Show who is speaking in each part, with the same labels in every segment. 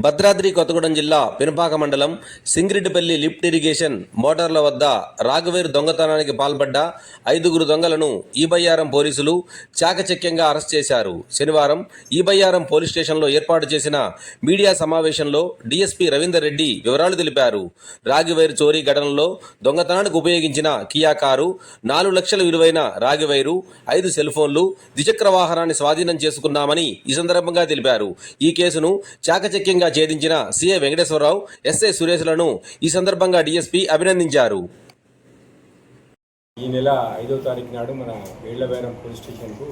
Speaker 1: భద్రాద్రి కొత్తగూడెం జిల్లా పినపాక మండలం Singireddipalli lift irrigation మోటార్ల వద్ద రాగవేరు దొంగతనానికి పాల్పడ్డ 5 దొంగలను ఈబయ్యారం పోలీసులు చాకచక్యంగా అరెస్ట్ చేశారు. శనివారం ఈబయ్యారం పోలీస్ స్టేషన్లో ఏర్పాటు చేసిన మీడియా సమావేశంలో డీఎస్పీ రవీందర్ రెడ్డి వివరాలు తెలిపారు. రాగివైరు చోరీ ఘటనలో దొంగతనానికి ఉపయోగించిన కియా కారు, 4 లక్షల విలువైన రాగివైరు, 5 సెల్ ఫోన్లు, ద్విచక్ర వాహనాన్ని స్వాధీనం చేసుకున్నామని ఈ సందర్భంగా తెలిపారు. ఈ కేసును చాకచక్యంగా ఛేదించిన సీఐ వెంకటేశ్వరరావు, ఎస్ఐ సురేష్లను ఈ సందర్భంగా డీఎస్పీ అభినందించారు.
Speaker 2: ఈ నెల 5వ తారీఖు నాడు మన వేళ్లబేరం పోలీస్ స్టేషన్కు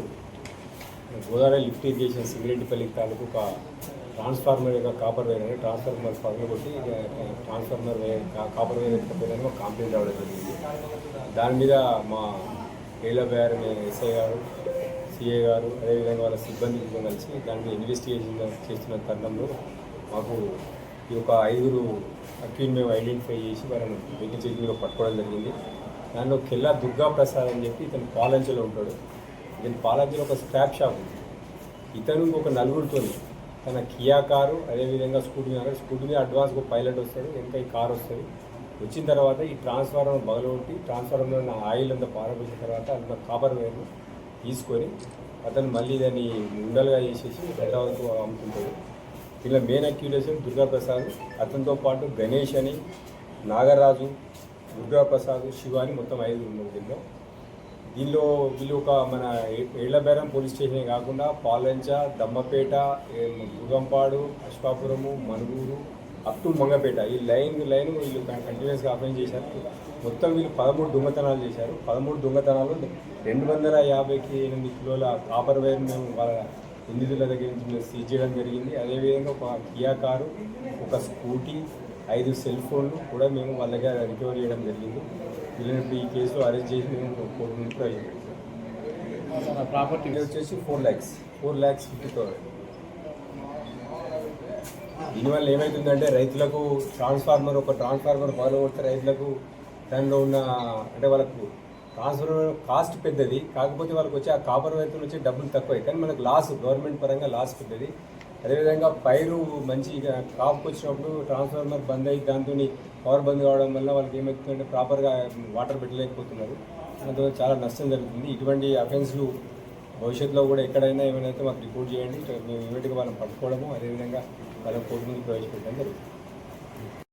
Speaker 2: గోదావరి లిఫ్ట్ ఇరిగేషన్ సింగిరెడ్డిపల్లి తాలూకు ఒక ట్రాన్స్ఫార్మర్ యొక్క కాపర్ వైర్ అని ట్రాన్స్ఫార్మర్ పగల కొట్టి ట్రాన్స్ఫార్మర్ వైర్ కాపర్ వైర్ ఎత్తుకపోయిందని ఒక కంప్లైంట్ రావడం జరిగింది. దాని మీద మా వేళ్లబేరం ఎస్ఐ గారు, సిఐ గారు, అదేవిధంగా వాళ్ళ సిబ్బందితో కలిసి దాన్ని ఇన్వెస్టిగేషన్ చేస్తున్న తరుణంలో మాకు ఈ యొక్క 5 అక్యూజ్ మేము ఐడెంటిఫై చేసి వాళ్ళని వెహికల్ చెకింగ్లో పట్టుకోవడం జరిగింది. దానిలో కెల్లా దుర్గా ప్రసాద్ అని చెప్పి ఇతను పాలంచలో ఉంటాడు. ఇతను పాలంచలో ఒక స్క్రాప్ షాప్ ఉంది. ఇతను ఒక 4గురితో తన కియా కారు, అదేవిధంగా స్కూటీ మీద అడ్వాన్స్ ఒక పైలట్ వస్తాడు, ఇంకా ఈ కారు వస్తుంది. వచ్చిన తర్వాత ఈ ట్రాన్స్ఫార్మర్ బగలగొట్టి ట్రాన్స్ఫార్మర్లో ఉన్న ఆయిల్ అంతా పారబోసిన తర్వాత అందులో కాపర్ వైర్ను తీసుకొని అతను మళ్ళీ దాన్ని ఉండలుగా చేసేసి హైదరాబాద్కు అమ్ముతుంటాడు. ఇలా మెయిన్ అక్యూరేషన్ దుర్గాప్రసాద్, అతనితో పాటు గణేష్ అని, నాగరాజు, దుర్గాప్రసాద్, శివ అని మొత్తం 5 ఉన్నారు. దీనిలో వీళ్ళు ఒక మన ఏళ్లబేరం పోలీస్ స్టేషనే కాకుండా పాలంచ, దమ్మపేట, గుగంపాడు, అశ్వాపురము, మనుగూరు అప్ టు మంగపేట ఈ లైన్ వీళ్ళు కంటిన్యూస్గా అఫెన్స్ చేశారు. మొత్తం వీళ్ళు 13 దొంగతనాలు చేశారు. 13 దొంగతనాలు 258 కిలోల కాపర్ వైర్ మేము వాళ్ళ నిందితుల దగ్గర నుంచి సీజ్ చేయడం జరిగింది. అదేవిధంగా ఒక కియా కారు, ఒక స్కూటీ, 5 సెల్ ఫోన్లు కూడా మేము వాళ్ళ దగ్గర రికవర్ చేయడం జరిగింది. వీళ్ళని ఈ కేసులో అరెస్ట్ చేసి మేము కోర్టు నుంచి ప్రవేశపెట్టాం. ప్రాపర్టీ వచ్చేసి 4,50,000. దీనివల్ల ఏమవుతుందంటే రైతులకు ఒక ట్రాన్స్ఫార్మర్ ఫాలో కొడితే రైతులకు దానిలో ఉన్న అంటే వాళ్ళకు ట్రాన్స్ఫార్మర్ కాస్ట్ పెద్దది, కాకపోతే వాళ్ళకి వచ్చి ఆ కాపర్ వైర్ వచ్చి డబ్బులు తక్కువ, కానీ మనకు లాస్ గవర్నమెంట్ పరంగా లాస్ పెద్దది. అదేవిధంగా పైరు మంచి కాపుకి వచ్చినప్పుడు ట్రాన్స్ఫార్మర్ బంద్ అయ్యి దాంతో పవర్ బంద్ కావడం వల్ల వాళ్ళకి ఏమవుతుందంటే ప్రాపర్గా వాటర్ పెట్టలేకపోతున్నారు. దాంతో చాలా నష్టం జరుగుతుంది. ఇటువంటి అఫెన్స్లు భవిష్యత్తులో కూడా ఎక్కడైనా ఏమైనా మాకు రిపోర్ట్ చేయండి. మేము ఇమీడియట్గా వాళ్ళని పట్టుకోవడము, అదేవిధంగా వాళ్ళని కోర్టు ముందు ప్రవేశపెట్టడం జరుగుతుంది.